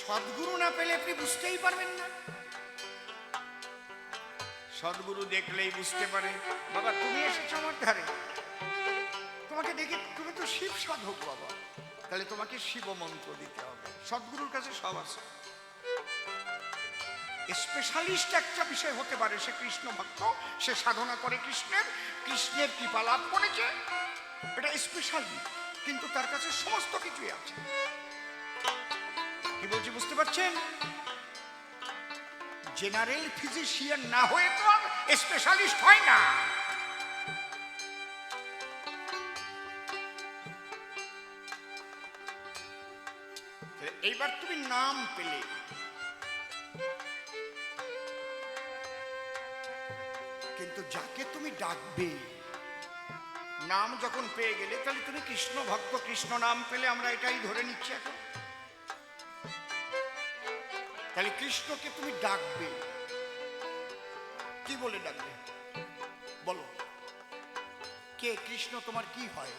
সদ্গুরু না পেলে আপনি বুঝতেই পারবেন না। সদ্গুরু দেখলেই বুঝতে পারে, বাবা তুমি এসেছো আমার ধারে, তোমাকে দেখে তুমি তো শিব সাধক বাবা, তাহলে তোমাকে শিব মন্ত্র দিতে হবে। সদ্গুরুর কাছে সব আছে। স্পেশালিস্ট একটা বিষয় হতে পারে, সে কৃষ্ণ ভক্ত, সে সাধনা করে কৃষ্ণের, কৃষ্ণের কৃপা লাভ করেছে, এটা স্পেশালি, কিন্তু তার কাছে সমস্ত কিছুই আছে। কি বলছি বুঝতে পারছেন? জেনারেল ফিজিশিয়ান না হয়ে তো আর স্পেশালিস্ট হয় না। এইবার তুমি নাম পেলে, কিন্তু যাকে তুমি ডাকবে, নাম যখন পেয়ে গেলে, তাহলে তুমি কৃষ্ণ ভক্ত, কৃষ্ণ নাম পেলে, আমরা এটাই ধরে নিচ্ছি এখন। তাহলে কৃষ্ণকে তুমি ডাকবে, কি বলে ডাকবে বলো? কে কৃষ্ণ তোমার কি হয়?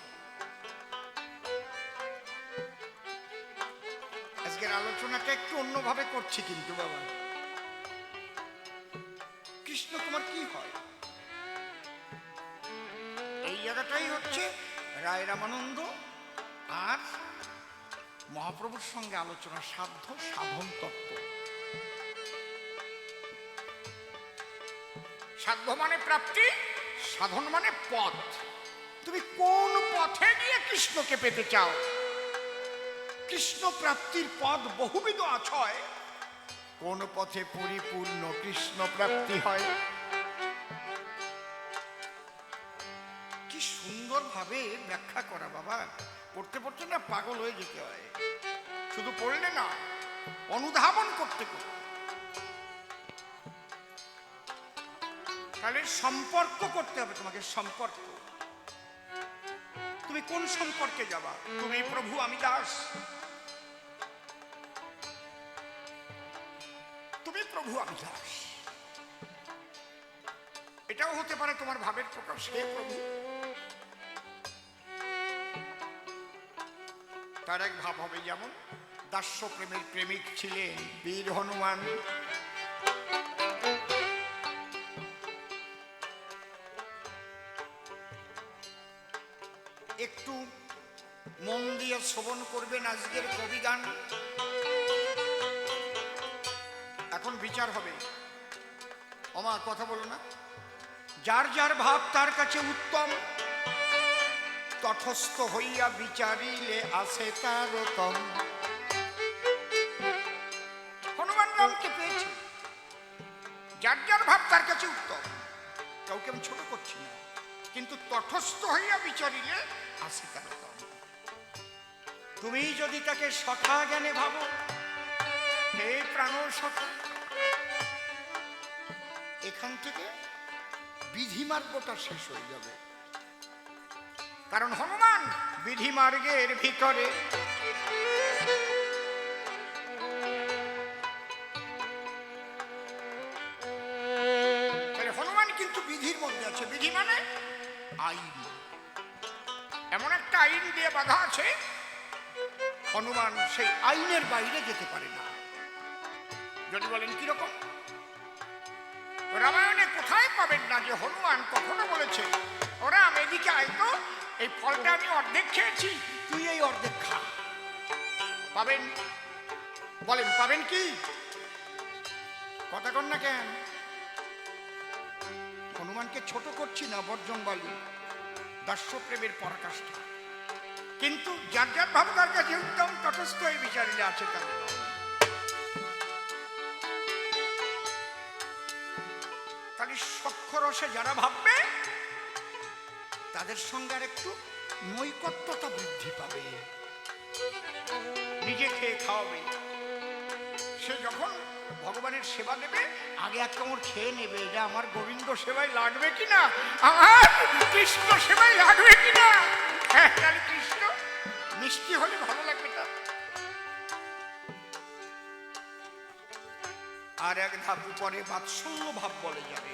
আজকের আলোচনাটা একটু অন্যভাবে করছি কিন্তু বাবা, কৃষ্ণ তোমার কি হয়? এই জায়গাটাই হচ্ছে রায় রামানন্দ আর মহাপ্রভুর সঙ্গে আলোচনা, সাধ্য সাধন তত্ত্ব। সাধ্য মানে প্রাপ্তি, সাধন মানে পথ। তুমি কোন পথে গিয়ে কৃষ্ণকে পেতে চাও? কৃষ্ণ প্রাপ্তির পথ বহুবিধ আছে, কোন পথে পরিপূর্ণ কৃষ্ণ প্রাপ্তি হয়? কি সুন্দর ভাবে ব্যাখ্যা করা বাবা, পড়তে পড়তে না পাগল হয়ে যেতে হয়। শুধু পড়লে না, অনুধাবন করতে করতে। তাহলে সম্পর্ক করতে হবে তোমাকে, সম্পর্ক। তুমি কোন সম্পর্কে যাবা? তুমি প্রভু আমি দাস, তুমি প্রভু আমি দাস, এটাও হতে পারে তোমার ভাবের প্রকাশ। হে প্রভু, তার এক ভাব হবে, যেমন দাস্য প্রেমের প্রেমিক ছিলেন বীর হনুমান। একটু মন দিয়ে শ্রবণ করবেন আজকের কবিগান, এখন বিচার হবে। ওমা কথা বলো না। যার যার ভাব তার কাছে উত্তম, তটস্থ হইয়া বিচারিলে আসে তার রতম। হনুমান রামকে পেয়েছে, যার যার ভাব তার কাছে উত্তম, কাউকে আমি ছোট করছি না, কিন্তু তটস্থ হইয়া বিচারিলে আসে তার রতম। তুমি যদি তাকে সখা জ্ঞানে ভাবো, হে প্রাণ সখা, এখান থেকে বিধিমার্গটা শেষ হয়ে যাবে। কারণ হনুমান বিধিমার্গের ভিতরে, হনুমান কিন্তু বিধির মধ্যে আছে। বিধি মানে আইন, এমন একটা আইন দিয়ে বাঁধা আছে, হনুমান সেই আইনের বাইরে যেতে পারে না। যদি বলেন কিরকম, রামায়ণে কোথায় পাবেন না যে হনুমান কখনো বলেছে, ওরা আমি এদিকে আইতো, এই ফলটা আমি অর্ধেক খেয়েছি, তুই এই অর্ধেক খা। পাবেন? বলেন পাবেন কি? কথা কন না কেন? হনুমানকে ছোট করছি না, বর্জনবালী, দাস্য প্রেমের পরাকাষ্ঠা, কিন্তু যার যার ভাব তার কাছে উত্তম, তটস্থ এই বিচারিলে আছে তার। তাহলে সক্ষরসে যারা ভাববে, তাদের সঙ্গে আর একটু নৈকট্যতা বৃদ্ধি পাবে। নিজে খেয়ে খাওয়াবে, সে যখন ভগবানের সেবা দেবে, আগে এক কামড় খেয়ে নেবে, এটা আমার গোবিন্দ সেবায় লাগবে কিনা, আমার কৃষ্ণ সেবায় লাগবে কিনা। হ্যাঁ, তাহলে কৃষ্ণ মিষ্টি হলে ভালো লাগবে তার। আর এক ধাপ উপরে বাৎসল্য ভাব বলে যাবে।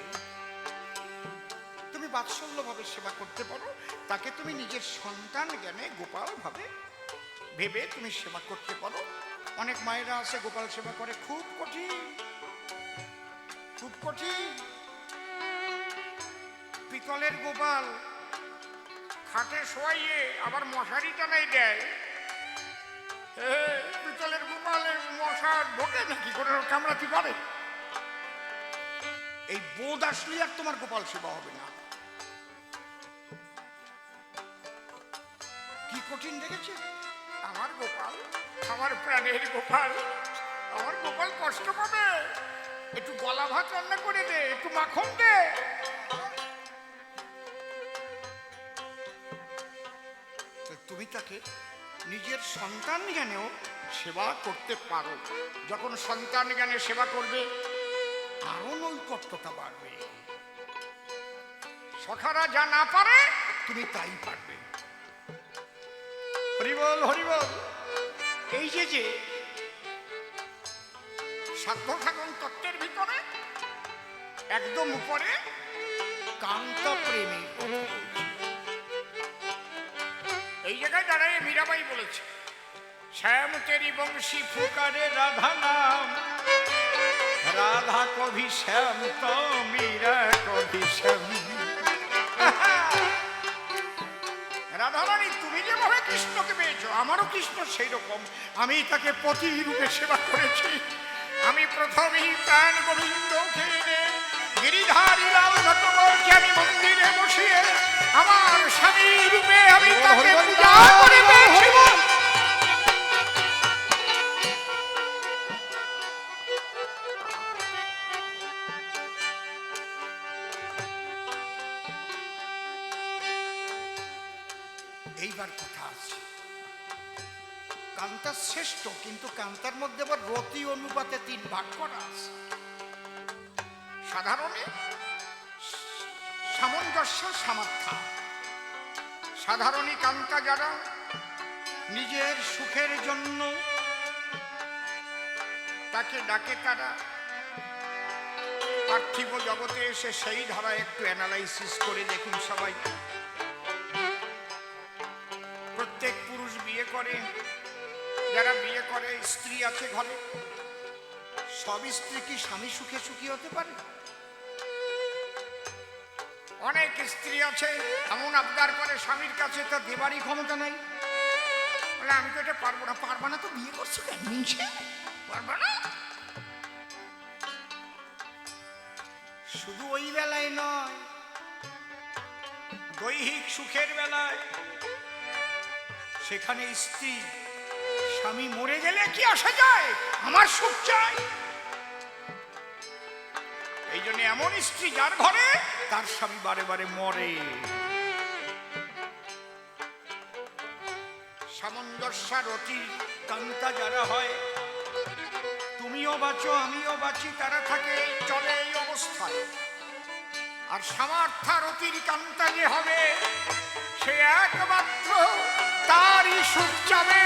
তুমি বাৎসল্য ভাবে সেবা করতে পারো, তাকে তুমি নিজের সন্তান জ্ঞানে গোপাল ভাবে ভেবে তুমি সেবা করতে পারো। অনেক মায়েরা আছে গোপাল সেবা করে, খুব কঠিন, খুব কঠিন। পিতলের গোপাল খাটে শোয়াইয়ে আবার মশারি টানাই দেয়। পিতলের গোপালে মশা ঢোকে নাকি, করে কামড়াতে পারে? এই বোধ আসলে আর তোমার গোপাল সেবা হবে না। কি কঠিন দেখেছে আমার গোপাল, আমার প্রাণের গোপাল। আমার গোপাল কষ্ট পাবে, একটু গলা ভাত রান্না করে দে, একটু মাখন দে। তুমি তাকে নিজের সন্তান জ্ঞানেও সেবা করতে পারো। যখন সন্তান জ্ঞানে সেবা করবে আরো নৈকট্যতা বাড়বে। সখারা যা না পারে তুমি তাই পারবে। হরিবল হরিবল। এই যে সাধ্য সাধন তত্ত্বের ভিতরে একদম উপরে কান্ত প্রেমী, এই জায়গায় দাঁড়ায় মীরাবাই বলেছে, শ্যাম তেরি বংশী ফুকারে রাধা নাম, রাধা কভি শ্যাম তো মীরা কভি শ্যাম। রাধারানী তুমি যেভাবে কৃষ্ণকে পেয়েছো, আমারও কৃষ্ণ সেই রকম। আমি তাকে পতি রূপে সেবা করেছি। আমি প্রথমেই প্রাণ গোবিন্দকে গিরিধারী লাল ভট্টকে আমি মন্দিরে বসিয়ে আমার স্বামী রূপে আমি তাকে পূজা করে পেয়েছি। এইবার কথা আছে, কান্তা শ্রেষ্ঠ, কিন্তু কান্তার মধ্যে আবার রতি অনুপাতে 3 ভাগ করা আছে। সাধারণে সামঞ্জস্য সামর্থ্য। সাধারণী কান্তা যারা নিজের সুখের জন্য তাকে ডাকে, তারা পার্থিব জগতে এসে সেই ধারা একটু অ্যানালাইসিস করে দেখুন সবাই। প্রত্যেক পুরুষ বিয়ে করে, যারা বিয়ে করে স্ত্রী আছে ঘরে, সব স্ত্রী কি স্বামী সুখে সুখী হতে পারে? অনেক স্ত্রী আছে এমন আবদার করে স্বামীর কাছে, তা দেবারই ক্ষমতা নাই। বলে আমি তো এটা পারবো না। পারবা না তো বিয়ে করছো কেন? পারবা না। শুধু ওই বেলায় নয়, দৈহিক সুখের বেলায়, সেখানে স্ত্রী স্বামী মরে গেলে কি আসা যায়, আমার সুখ চাই। এই জন্য এমন স্ত্রী যার ঘরে তার স্বামী বারে বারে মরে। সামঞ্জস্যরতি কান্তা যারা হয়, তুমিও বাঁচো আমিও বাঁচি, তারা থাকে চলে এই অবস্থায়। আর সামর্থ্যরতির কান্তা যে হবে, সে একমাত্র তারই সুখ চাবে,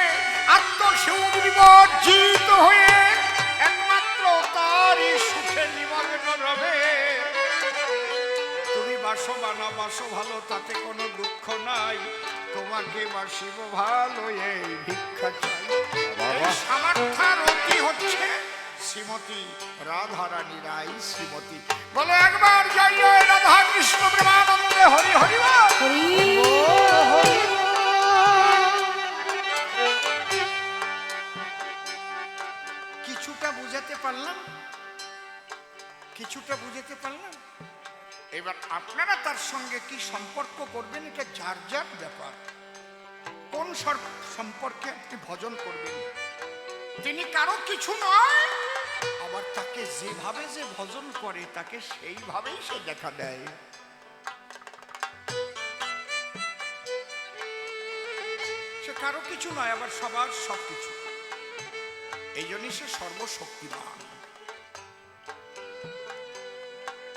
আত্মসুখ বিবর্জিত হয়ে একমাত্র তারই সুখে নিমগ্ন রবে। তুমি বাসো বানা বাসো ভালো, তাতে কোনো দুঃখ নাই, তোমাকে বাসিব ভালো এই ভিক্ষা চাই। এই সামর্থ্যরতি হচ্ছে শ্রীমতী রাধারানী রায়। শ্রীমতী বলে একবার যাইও রাধা কৃষ্ণ প্রেমানন্দে হরি হরি হরি। কিছুটা বুঝাতে পারলাম, কিছুটা বুঝাতে পারলাম। এবার আপনারা তার সঙ্গে কি সম্পর্ক করবেন, এটা যার যার ব্যাপার। কোন সম্পর্কে আপনি ভজন করবেন। তিনি কারো কিছু নয়, আবার তাকে যেভাবে যে ভজন করে তাকে সেইভাবেই সে দেখা দেয়। সে কারো কিছু নয়, আবার সবার সবকিছু। এই জন্যই সে সর্বশক্তিমান।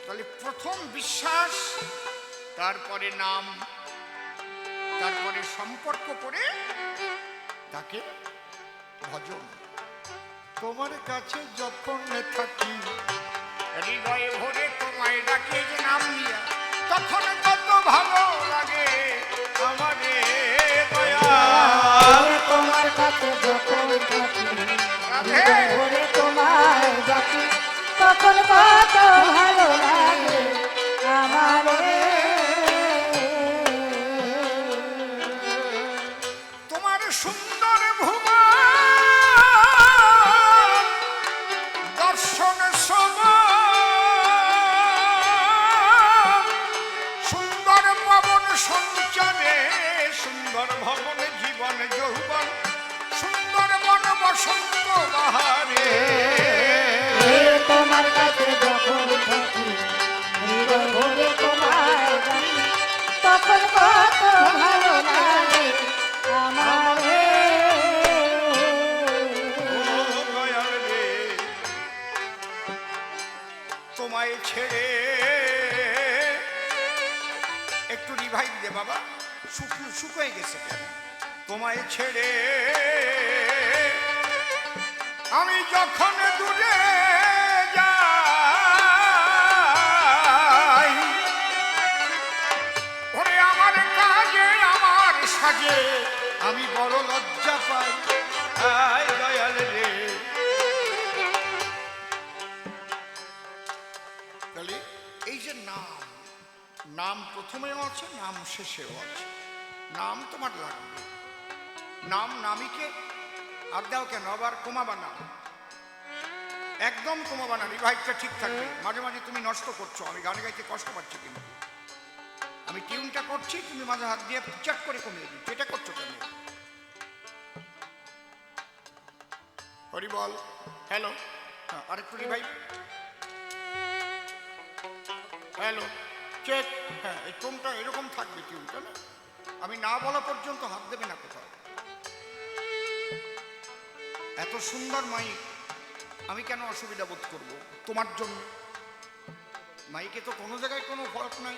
তাহলে প্রথম বিশ্বাস, তারপরে নাম, তারপরে সম্পর্ক করে তাকে ভজন। তোমার কাছে যখন থাকি হৃদয়ে ভরে তোমায় ডাকে যে নাম দিয়া, তখন কত ভালো লাগে আমাদের দয়াল। তোমার কাছে যখন থাকি রাধে ভরে তোমায় দেখি তখন কত ভালো লাগে আমারে। তোমার সুন্দর ভুবন দর্শন সুন্দর পবন সঞ্চারে সুন্দর ভবন জীবন যৌবন সুন্দর বন বসন্ত বাহারে তোমার কাছে যখন থাকি হৃদয় ভরে তোমায় দেখি তখন কত ভালো লাগে আমারে। তোমায় ছেড়ে একটু রিভাইভ দে বাবা, শুকিয়ে গেছে কেন? তোমায় ছেড়ে আমি যখন দূরে যাই ওরে আমার কাজে আমার সাজে আমি বড় লজ্জা পাই। আয় দয়াল রে তাহলে এই যে নাম, নাম প্রথমেও আছে নাম শেষেও আছে। নাম তোমার লাগবে, নাম নামিকে আর দাও কেন আবার কোমা বানাও, একদম কোমা বানাও, রিভাইভটা ঠিক থাকবে। মাঝে মাঝে তুমি নষ্ট করছো, আমি গানে গাইতে কষ্ট পাচ্ছি কিন্তু আমি টিউনটা করছি তুমি মাঝে হাত দিয়ে চাট করে কমিয়ে দিচ্ছ, এটা করছো কেন? হরি বল, হ্যালো, আরেকটু রিভাইভ, হ্যালো চেক, হ্যাঁ এই টোনটা এরকম থাকবে টিউনটা না, আমি না বলা পর্যন্ত হাত দেবে না কোথাও। এত সুন্দর মাইক আমি কেন অসুবিধা বোধ করব তোমার জন্য? মাইকে তো কোনো জায়গায় কোনো ফরক নাই।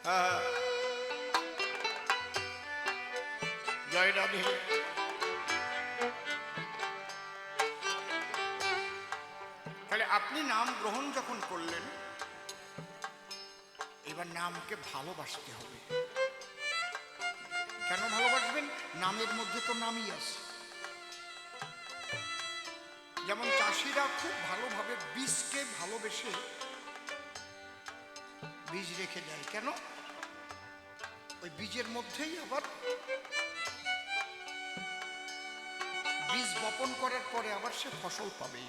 হ্যাঁ জয় রাধে। তাহলে আপনি নাম গ্রহণ যখন করলেন এবার নামকে ভালোবাসতে হবে। কেন ভালোবাসবেন? নামের মধ্যে তো নামই আছে। যেমন চাষিরা খুব ভালোভাবে বীজকে ভালোবেসে বীজ রেখে যায়, কেন? ওই বীজের মধ্যেই আবার বীজ বপন করার পরে আবার সে ফসল পাবে।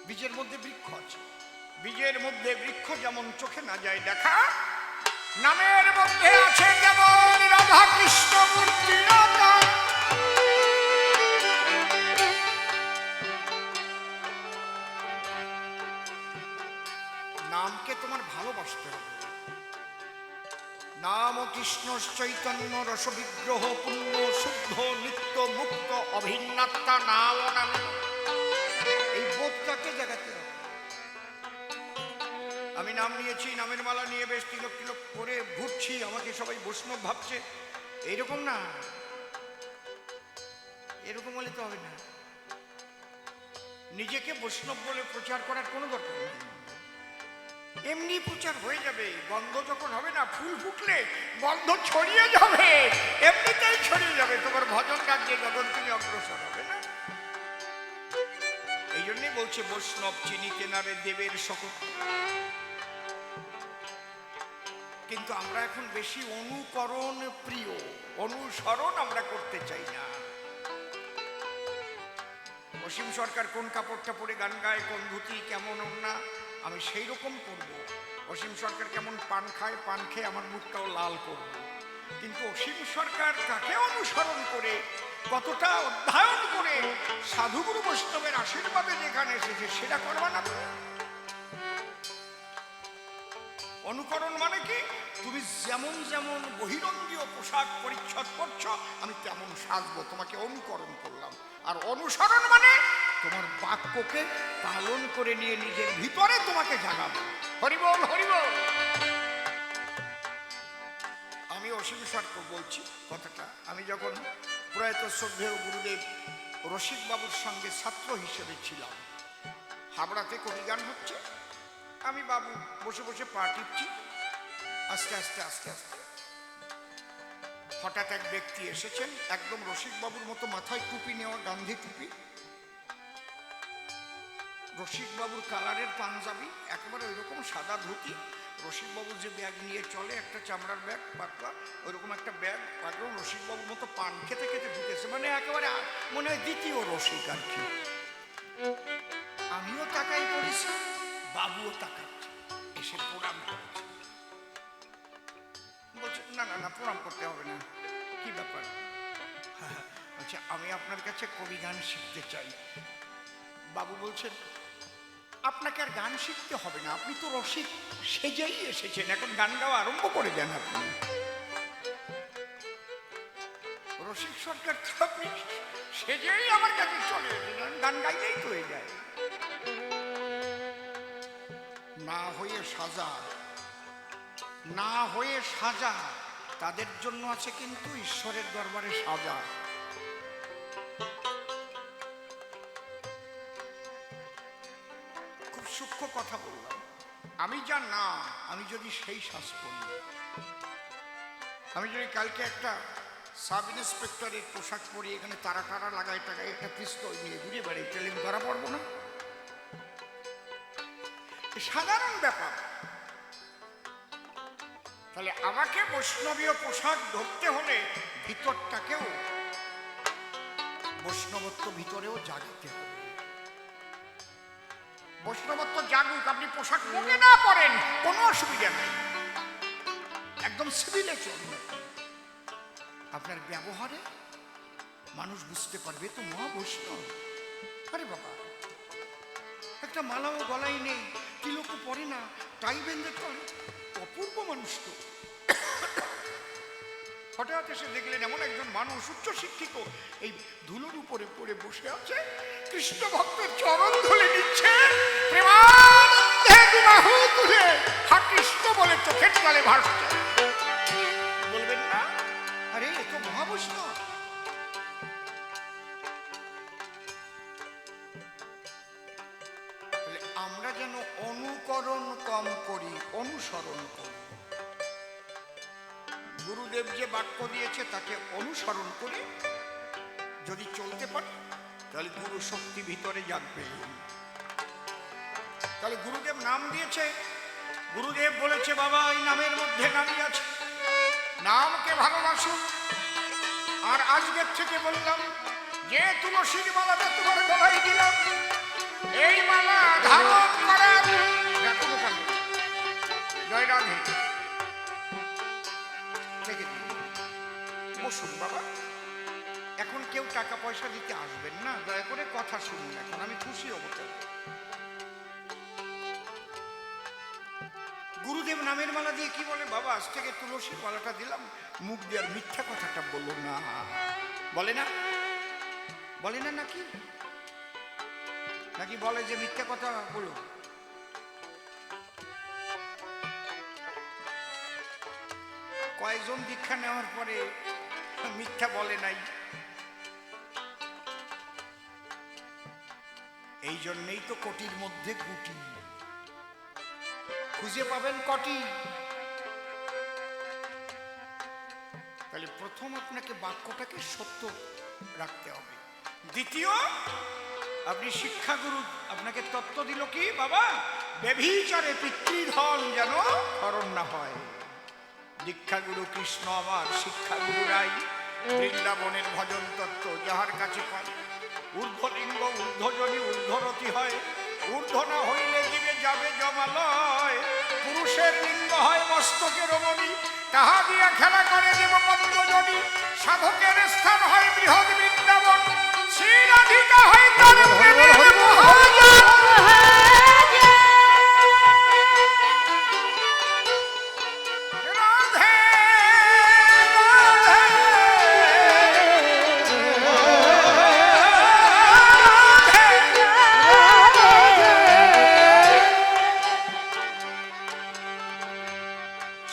বীজের মধ্যে বৃক্ষ আছে, বীজের মধ্যে বৃক্ষ যেমন চোখে না যায় দেখা, নামের মধ্যে আছে যেমন রাধা কৃষ্ণ মূর্তি। নামকে তোমার ভালোবাসতে হবে। নাম কৃষ্ণ চৈতন্য রস বিগ্রহ পূর্ণ শুদ্ধ নিত্য মুক্ত অভিন্নাত্মা নাম নামে, এই বোধটাকে জাগাতে হবে। আমি নাম নিয়েছি, নামের মালা নিয়ে বেশ তিলক তিলক করে ঘুরছি, আমাকে সবাই বৈষ্ণব ভাবছে, এইরকম না, এরকম হলে তো হবে না। নিজেকে বৈষ্ণব বলে প্রচার করার কোনো দরকার নেই, এমনি প্রচার হয়ে যাবে। গন্ধ যখন হবে না, ফুল ফুটলে গন্ধ ছড়িয়ে যাবে, এমনিতেই ছড়িয়ে যাবে, তোমার ভজন রাজ্যে যখন তুমি অগ্রসর হবে না। এই জন্যই বলছে বৈষ্ণব চিনিতে নারে দেবের শপথ। কিন্তু আমরা এখন বেশি অনুকরণ প্রিয়, অনুসরণ আমরা করতে চাই না। অসীম সরকার কোন কাপড়টা পরে গান গায়, কোন ধুতি কেমন না, আমি সেই রকম করব। অসীম সরকার কেমন পান খায়, পান খেয়ে আমার মুখটাও লাল করব। কিন্তু অসীম সরকার তাকে অনুসরণ করে কতটা অধ্যয়ন করে সাধুগুরু বৈষ্ণবের আশীর্বাদে যেখানে এসেছে সেটা করবা না। অনুকরণ মানে কি? তুমি যেমন যেমন বহিরঙ্গীয় পোশাক পরিচ্ছদ করছো আমি তেমন সাজবো, তোমাকে অনুকরণ করলাম। আর অনুসরণ মানে তোমার বাক্যকে পালন করে নিয়ে নিজের ভিতরে তোমাকে জাগাবো। হরিবল হরিবল। আমি অসীম সরকার বলছি কথাটা, আমি যখন প্রয়াত শ্রদ্ধেয় গুরুদেব রসিক বাবুর সঙ্গে ছাত্র হিসেবে ছিলাম, হাবড়াতে কবিগান হচ্ছে, আমি বাবু বসে বসে পা টিপছি, আস্তে আস্তে আস্তে আস্তে হঠাৎ এক ব্যক্তি এসেছেন, একদম রসিকবাবুর মতো মাথায় টুপি নেওয়া, গান্ধী টুপি, রসিকবাবুর কালারের পাঞ্জাবি, একেবারে ওইরকম সাদা ধুতি। রসিকবাবু যে ব্যাগ নিয়ে চলে, একটা চামড়ার ব্যাগ পাতলা, ওইরকম একটা ব্যাগ, একদম রসিকবাবুর মতো পান খেতে খেতে ঢুকেছে, মানে একেবারে মনে হয় দ্বিতীয় রসিক আর কি। আমিও তাকাই পড়েছি, বাবুও তাকাচ্ছে, এসে প্রণাম করেছে। বলছে না না না, প্রণাম করতে হবে না। কি ব্যাপার? বলছে আমি আপনার কাছে কবি গান শিখতে চাই। বাবু বলছেন আপনাকে আর গান শিখতে হবে না, আপনি তো রসিক সেজেই এসেছেন, এখন গান গাওয়া আরম্ভ করে দেন। আপনি রসিক সরকার, তো আপনি সেজেই আমার কাছে চলে এসেছেন, গান গাইলেই তো হয়ে যায়। না হয়ে সাজা, না হয়ে সাজা, তাদের জন্য আছে কিন্তু ঈশ্বরের দরবারে সাজা। খুব সূক্ষ্ম কথা বললাম। আমি যা না, আমি যদি সেই শ্বাস করি, আমি যদি কালকে একটা সাব ইন্সপেক্টরের পোশাক পরি, এখানে তারা টারা লাগাই টাকায় একটা পিস্তল নিয়ে ঘুরে বেড়াই, তাহলে আমি ধরা পড়বো না? সাধারণ ব্যাপার। তাহলে আমাকে বৈষ্ণবীয় পোশাক ধরতে হলে ভিতরটাকেও, বৈষ্ণবত্ব ভিতরেও জাগাতে হবে। বৈষ্ণবত্ব জাগুক, আপনি পোশাক মুখে না পরেন, কোনো অসুবিধা নেই, একদম সিভিলে চলুন। আপনার ব্যবহারে মানুষ বুঝতে পারবে তো মহা বৈষ্ণব। আরে বাবা, একটা মালাও গলায় নেই, তিলকও পরে না, টাই বেঁধে চলে, অপূর্ব মানুষ তো। হঠাৎ এসে দেখলেন এমন একজন মানুষ, উচ্চ শিক্ষিত, এই ধুলোর উপরে পড়ে বসে আছে, কৃষ্ণ ভক্তের চরণ ধুলে নিচ্ছে, প্রেমানন্দে দুবাহু তুলে হা কৃষ্ণ বলে চোখের জলে ভাসছে। বলবেন না আরে এ তো মহাবৈষ্ণব? আমরা যেন অনুকরণ কম করি, অনুসরণ করি। গুরুদেব যে বাক্য দিয়েছে তাকে অনুসরণ করে যদি চলতে পারি, তাহলে গুরু শক্তি ভিতরে জাগবে। তাহলে গুরুদেব নাম দিয়েছে, গুরুদেব বলেছে বাবা এই নামের মধ্যে নামই আছে, নামকে ভালোবাসুন। আর আজকের থেকে বললাম, যে তুলসীর মালাটা তোমার গলায় দিলাম, এই মালা ধারণ করার জয় রাধে। বসুন বাবা, এখন কেউ টাকা পয়সা দিতে আসবেন না, দয়া করে কথা শুনুন, এখন আমি খুশি হব। গুরুদেব নামের মালা দিয়ে কি বলে, বাবা আজ থেকে তুলসীর মালাটা দিলাম, মুখ দিয়ে আর মিথ্যা কথাটা বললো না। বলে না? বলে না নাকি? নাকি বলে যে মিথ্যা কথা বলো? কয়েকজন দীক্ষা নেওয়ার পরে মিথ্যা বলে নাই? এই জন্যই তো কোটির মধ্যে গুটি, খুঁজে পাবেন কটি। তাহলে প্রথম আপনাকে বাক্যটাকে সত্য রাখতে হবে। দ্বিতীয়, আপনি শিক্ষাগুরু আপনাকে তত্ত্ব দিল কি, বাবা ব্যভিচারে পিতৃধন যেন হরণ না হয়। দীক্ষাগুরু কৃষ্ণ আমার, শিক্ষাগুরু রাই, বৃন্দাবনের ভজন তত্ত্ব যাহার কাছে পাই। ঊর্ধ্বলিঙ্গ ঊর্ধ্বজনী ঊর্ধ্বরতি হয়, ঊর্ধ্ব না হইলে জীবে যাবে জমালয়। পুরুষের লিঙ্গ হয় মস্তকের রমণী, তাহা দিয়া খেলা করে দেব পদ্মজনী। সাধকের স্থান হয় বৃহৎ বৃন্দাবন, শ্রী রাধিকা হয় তার প্রেমের মহাজন।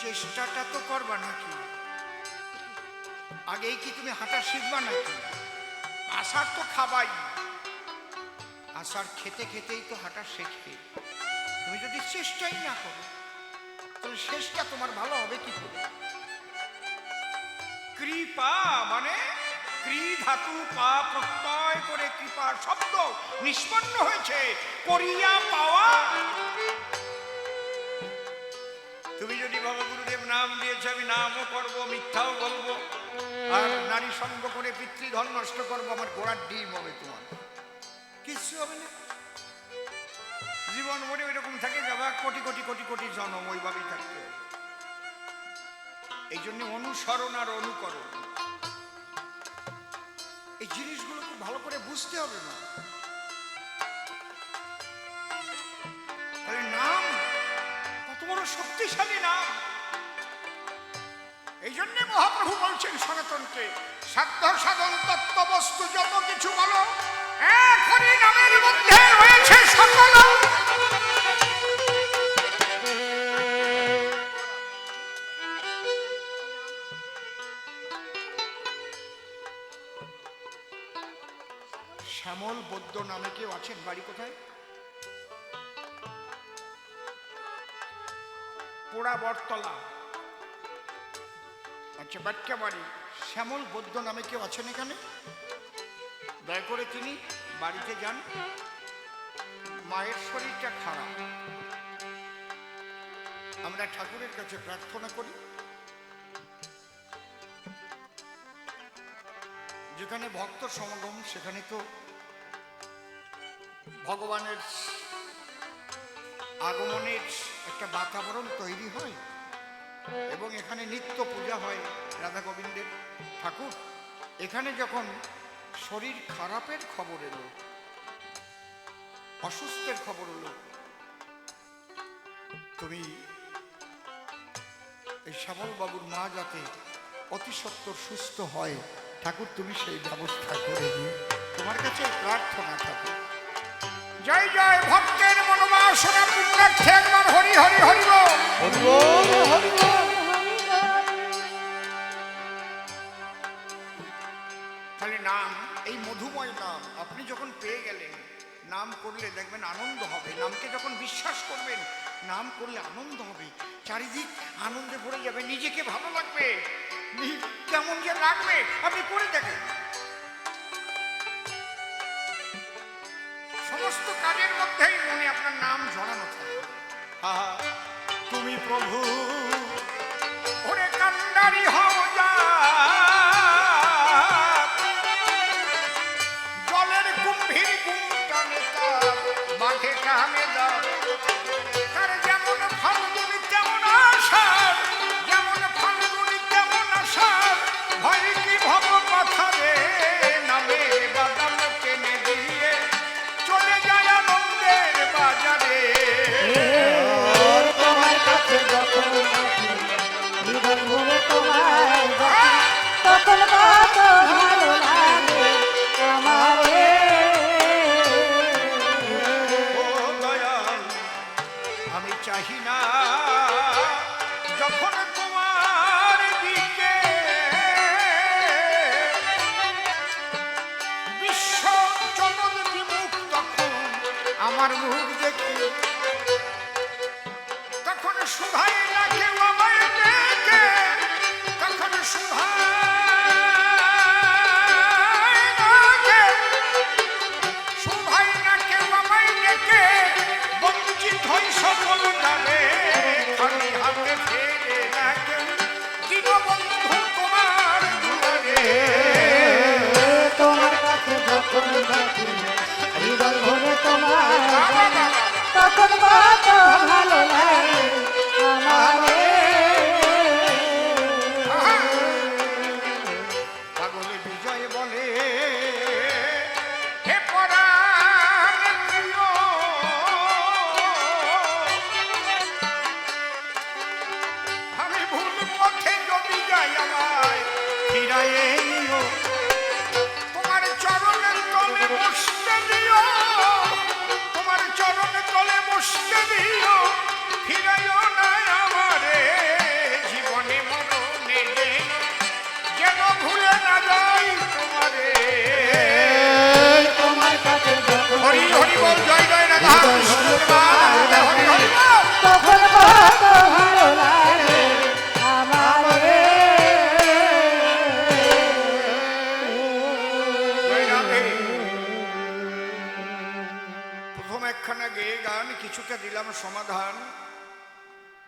চেষ্টাটা তো করবা নাকি? আগেই কি তুমি হাঁটা শিখবা নাকি? আষাঢ় তো খাবাই, আষাঢ় খেতে খেতেই তো হাঁটা শেখে। তুমি যদি চেষ্টাই না করো, তাহলে শেষটা তোমার ভালো হবে কি করে? কৃপা মানে ক্রি ধাতু পা প্রত্যয় করে কৃপা শব্দ নিষ্পন্ন হয়েছে, করিয়া পাওয়া। তুমি যদি বাবা গুরুদেব নাম দিয়েছে, আমি নামও করবো, মিথ্যাও বলবো, আর নারী সঙ্গ করে পিতৃধন নষ্ট করবো, আমার গোড়ার ডিম হবে, তোমার কিছু হবে না। জীবন ভরে এরকম থাকে যাবা, কোটি কোটি কোটি কোটি জন্ম ওইভাবেই থাকতে হবে। এই জন্য অনুসরণ আর অনুকরণ এই জিনিসগুলো খুব ভালো করে বুঝতে হবে না। তাহলে নাম কত বড় শক্তিশালী নাম। এই জন্য মহাপ্রভু বলছেন সনাতনকে, সাধ্য সাধন তত্ত্ব বস্তু যত কিছু বলো, এক হরি নামের মধ্যে রয়েছে সকল। শ্যামল বৌদ্ধ নামে কেউ আছেন? বাড়ি কোথায়? পোড়া বটতলা। আচ্ছা, বাটকা বাড়ি। শ্যামল বৌদ্ধ নামে কেউ আছেন এখানে? দয়া করে তিনি বাড়িতে যান। মায়ের শরীরটা খারাপ, আমরা ঠাকুরের কাছে প্রার্থনা করি, যেখানে ভক্ত সমাগম সেখানে তো ভগবানের আগমনের একটা বাতাবরণ তৈরি হয়, এবং এখানে নিত্য পূজা হয় রাধা গোবিন্দের ঠাকুর। এখানে যখন শরীর খারাপের খবর এলো, অসুস্থের খবর এলো, তুমি এই শ্যামল বাবুর মা যাতে অতি সত্বর সুস্থ হয়, ঠাকুর তুমি সেই ব্যবস্থা করে দিও, তোমার কাছে প্রার্থনা থাকে। জয় জয় ভক্তের মনোবাসনা পুণ্যার্থে একবার হরি হরি হরি বল। তাহলে নাম, এই মধুময় নাম আপনি যখন পেয়ে গেলেন, নাম করলে দেখবেন আনন্দ হবে। নামকে যখন বিশ্বাস করবেন, নাম করলে আনন্দ হবে, চারিদিক আনন্দে ভরে যাবে, নিজেকে ভালো লাগবে, কেমন যে লাগবে আপনি করে দেখেন। সমস্ত কাজের মধ্যেই মনে আপনার নাম জড়ানো থাকে। আহা, তুমি প্রভু ওরে কান্ডারি হও যা, জলের কুম্ভীর কুম্টানে তার বাঘে কামে দাও, তার যেমন ফাল্গুনি তেমন আষাঢ়, যেমন ফাল্গুনি তেমন আষাঢ়, ভয় কি ভব কথা রে, নামে বাদাম কেনে দিয়ে চলে যায় আনন্দের বাজারে। তোমার কাছে যখন হৃদয় ভরে তোমায় ডাকি, তখন কত ভালো লাগে আমারে। ও দয়াল, আমি চাহি না যখন তোমার দিকে বিশ্ব জগৎ বিমুখ, তখন আমার মুখ দেখি, তখন শুধাই না কেউ আমায় দেখে, তখন শুধাই না কেউ আমায় দেখে, বঞ্চিত হই সকল জানে, খালি হাতে ফেরে না কেউ দীনবন্ধু তোমার দুয়ারে। তোমার কাছে যখন ডাকি, হৃদয় ভরে তোমায় ডাকি, তখন কত ভালো লাগে আমারে। পাগলে বিজয় বলে, হে পরাণ প্রিয়, আমি ভুল পথে যদি যাই আমায় ফিরাইয়ে নিও, তোমার চরণের তলে বসতে প্রথম একখানা গেয়ে গান কিছুটা দিলাম সমাধান,